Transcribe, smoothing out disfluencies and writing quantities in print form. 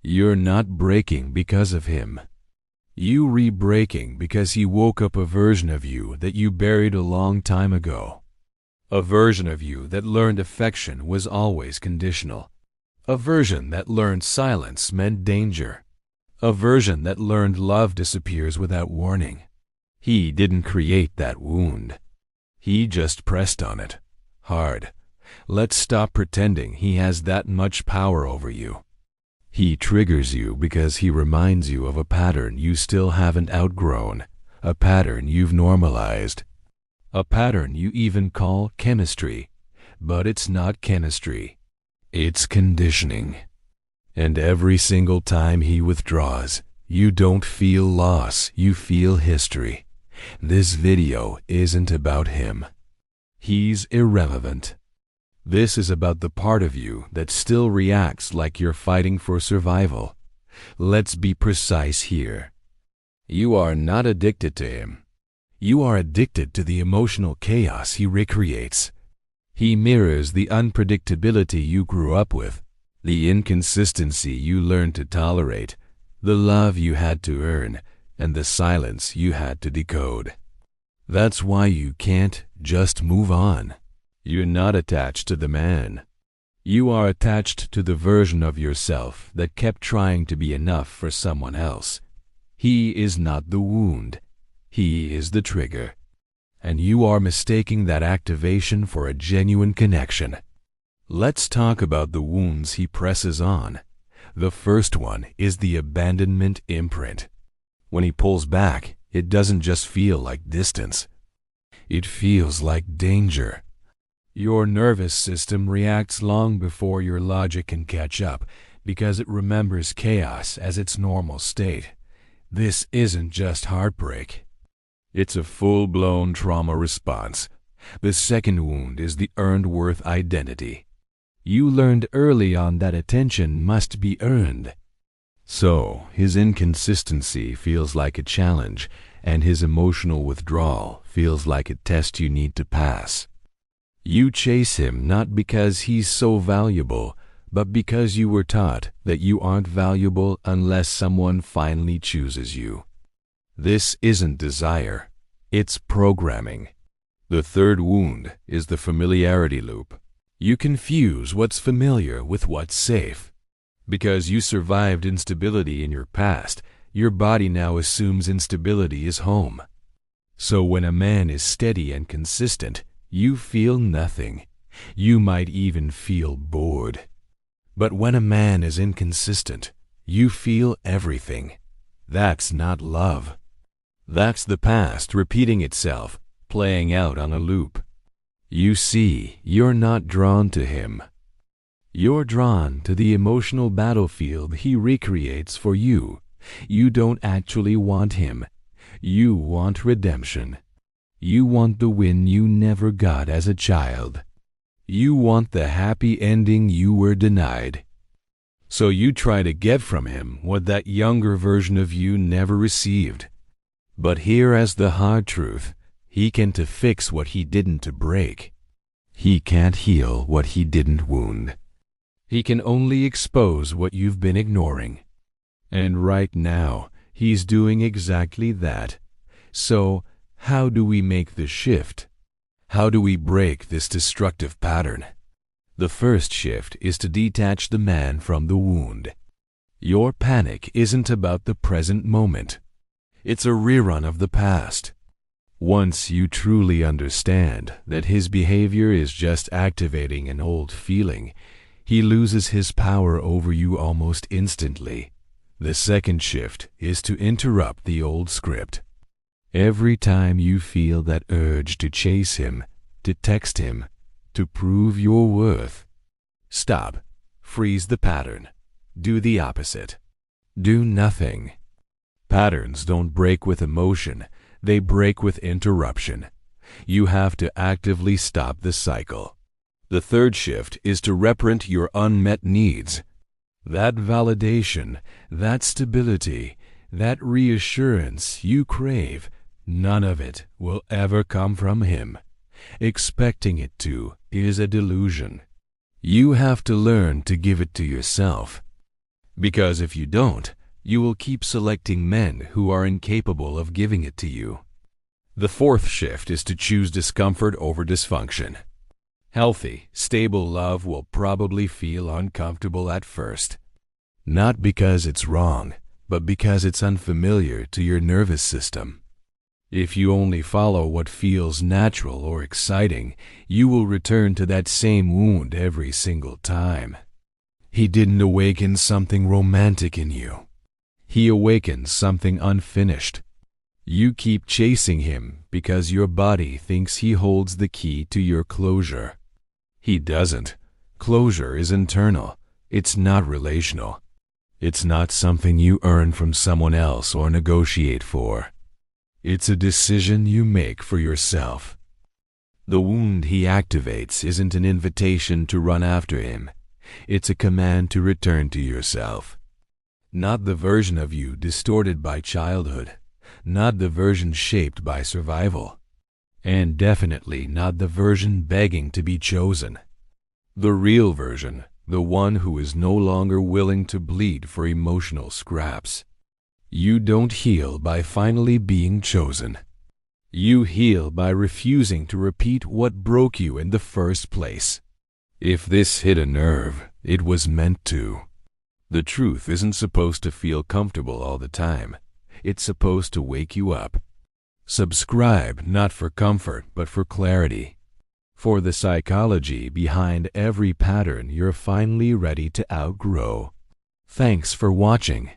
You're not breaking because of him. You re-breaking because he woke up a version of you that you buried a long time ago. A version of you that learned affection was always conditional. A version that learned silence meant danger. A version that learned love disappears without warning. He didn't create that wound. He just pressed on it. Hard. Let's stop pretending he has that much power over you. He triggers you because he reminds you of a pattern you still haven't outgrown, a pattern you've normalized, a pattern you even call chemistry, but it's not chemistry. It's conditioning. And every single time he withdraws, you don't feel loss, you feel history. This video isn't about him. He's irrelevant. This is about the part of you that still reacts like you're fighting for survival. Let's be precise here. You are not addicted to him. You are addicted to the emotional chaos he recreates. He mirrors the unpredictability you grew up with, the inconsistency you learned to tolerate, the love you had to earn, and the silence you had to decode. That's why you can't just move on. You're not attached to the man. You are attached to the version of yourself that kept trying to be enough for someone else. He is not the wound. He is the trigger. And you are mistaking that activation for a genuine connection. Let's talk about the wounds he presses on. The first one is the abandonment imprint. When he pulls back, it doesn't just feel like distance. It feels like danger. Your nervous system reacts long before your logic can catch up because it remembers chaos as its normal state. This isn't just heartbreak. It's a full-blown trauma response. The second wound is the earned worth identity. You learned early on that attention must be earned. So, his inconsistency feels like a challenge, and his emotional withdrawal feels like a test you need to pass. You chase him not because he's so valuable, but because you were taught that you aren't valuable unless someone finally chooses you. This isn't desire, it's programming. The third wound is the familiarity loop. You confuse what's familiar with what's safe. Because you survived instability in your past, your body now assumes instability is home. So when a man is steady and consistent, you feel nothing. You might even feel bored. But when a man is inconsistent, you feel everything. That's not love. That's the past repeating itself, playing out on a loop. You see, you're not drawn to him. You're drawn to the emotional battlefield he recreates for you. You don't actually want him. You want redemption. You want the win you never got as a child. You want the happy ending you were denied. So you try to get from him what that younger version of you never received. But here is the hard truth. He can't fix what he didn't break. He can't heal what he didn't wound. He can only expose what you've been ignoring. And right now, he's doing exactly that. So, how do we make the shift? How do we break this destructive pattern? The first shift is to detach the man from the wound. Your panic isn't about the present moment. It's a rerun of the past. Once you truly understand that his behavior is just activating an old feeling, he loses his power over you almost instantly. The second shift is to interrupt the old script. Every time you feel that urge to chase him, to text him, to prove your worth, stop, freeze the pattern, do the opposite. Do nothing. Patterns don't break with emotion, they break with interruption. You have to actively stop the cycle. The third shift is to reprint your unmet needs. That validation, that stability, that reassurance you crave, none of it will ever come from him. Expecting it to is a delusion. You have to learn to give it to yourself. Because if you don't, you will keep selecting men who are incapable of giving it to you. The fourth shift is to choose discomfort over dysfunction. Healthy, stable love will probably feel uncomfortable at first. Not because it's wrong, but because it's unfamiliar to your nervous system. If you only follow what feels natural or exciting, you will return to that same wound every single time. He didn't awaken something romantic in you. He awakened something unfinished. You keep chasing him because your body thinks he holds the key to your closure. He doesn't. Closure is internal. It's not relational. It's not something you earn from someone else or negotiate for. It's a decision you make for yourself. The wound he activates isn't an invitation to run after him. It's a command to return to yourself. Not the version of you distorted by childhood, not the version shaped by survival, and definitely not the version begging to be chosen. The real version, the one who is no longer willing to bleed for emotional scraps. You don't heal by finally being chosen. You heal by refusing to repeat what broke you in the first place. If this hit a nerve, it was meant to. The truth isn't supposed to feel comfortable all the time. It's supposed to wake you up. Subscribe not for comfort, but for clarity. For the psychology behind every pattern you're finally ready to outgrow. Thanks for watching.